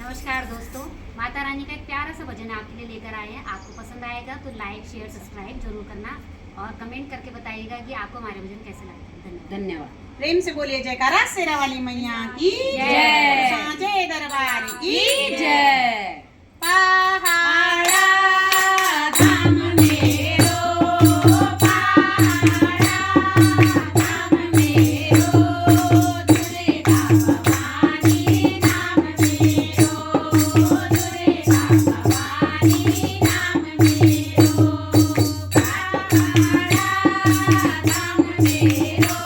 नमस्कार दोस्तों, माता रानी का एक प्यारा सा भजन आपके लिए लेकर आए हैं। आपको पसंद आएगा तो लाइक शेयर सब्सक्राइब जरूर करना और कमेंट करके बताइएगा कि आपको हमारे भजन कैसे लगते हैं। धन्यवाद। प्रेम से बोलिए जयकारा शेरा वाली मैया की जय। साँचे दरबार की जय। पहाड़ा धाम मेरो, पहाड़ा धाम मेरो, दुर्गा भवानी नाम मेरो, दुर्गा भवानी नाम मेरो, पहाड़ा धाम मेरो,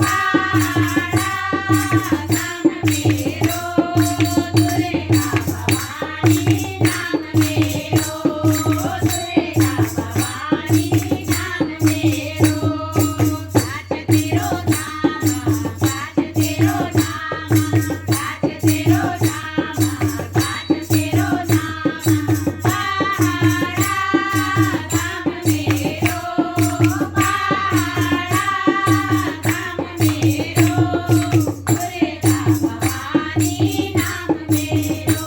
पहाड़ा धाम मेरो, दुर्गा भवानी नाम मेरो, दुर्गा भवानी नाम मेरो, साच तेरो नाम, साच तेरो नाम, साच तेरो नाम, साच तेरो नाम, पहाड़ा धाम मेरो, पहाड़ा धाम मेरो, दुर्गा भवानी नाम मेरो,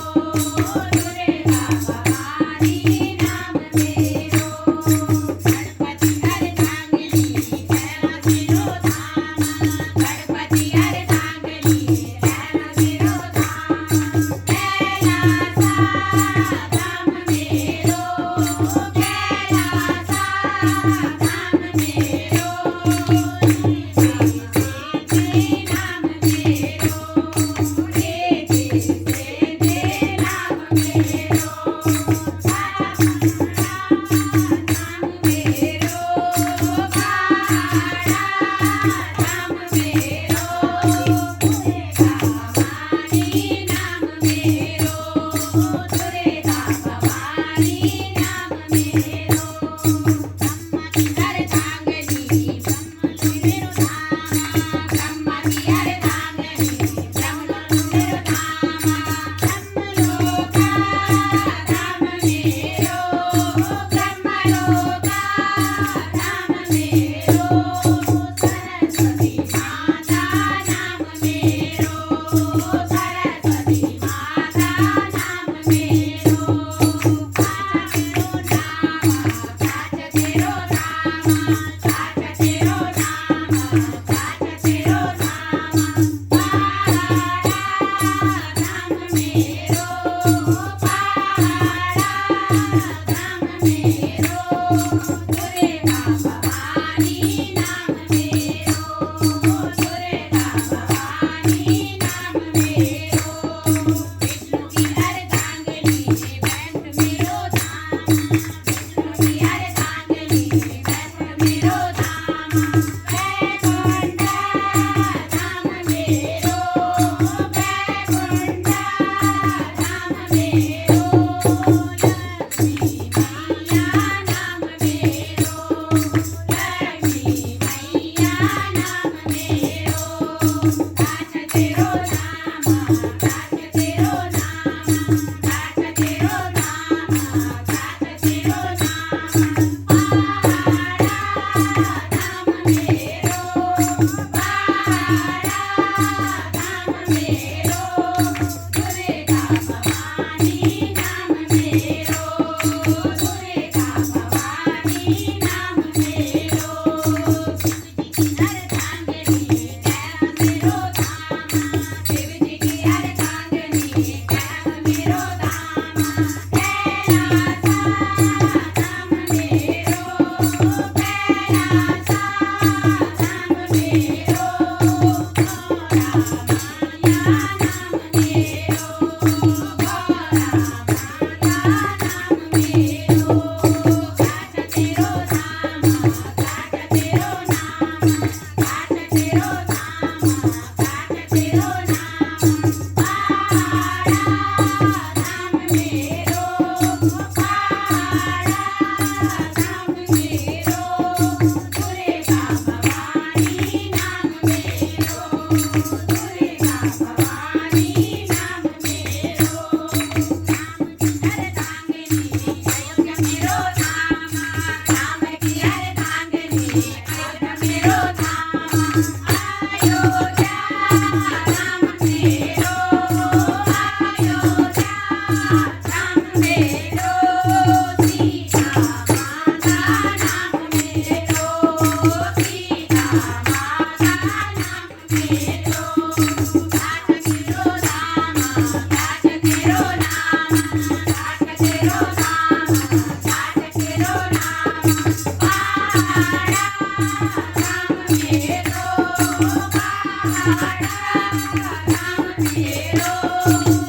दुर्गा भवानी नाम मेरो, गणपति अर्धांगिनी तेरा सिरो धाम, गणपति अर्धांगिनी तेरा सिरो धाम, कैलासा धाम मेरो, कैलासा धाम मेरो, नाम मेरो, नाम मेरो, नाम मेरो, पहाड़ा धाम मेरो, दुर्गा भवानी नाम मेरो, दुर्गा भवानी नाम मेरो, ब्रह्म की अर्धांगिनी ब्रह्म मेरो धाम, ब्रह्म की अर्धांगिनी ब्रह्म मेरो धाम, ब्रह्मलोका धाम मेरो, ब्रह्मलोका धाम मेरो, सरस्वती माता नाम मेरो, सरस्वती माता नाम मेरो, साच तेरो नाम, साच तेरो नाम, साच तेरो नाम, पहाड़ा धाम मेरो, पहाड़ा धाम मेरो, दुर्गा भवानी नाम मेरो, दुर्गा भवानी नाम मेरो, विष्णु की अर्धांगिनी बैठ मेरो धाम, विष्णु की अर्धांगिनी बैठ मेरो धाम, वैकुंठ धाम मेरो, वैकुंठ धाम मेरो, लक्ष्मी मैया नाम मेरो, लक्ष्मी मैया नाम मेरो, साच तेरो नाम, साच तेरो नाम, साच तेरो नाम, साच तेरो नाम, पहाड़ा धाम मेरो, पहाड़ा धाम मेरो, दुर्गा भवानी नाम मेरो, दुर्गा भवानी नाम मेरो, शिव जी की अर्धांगिनी तेरा सिरो धाम, शिव जी की अर्धांगिनी मेरो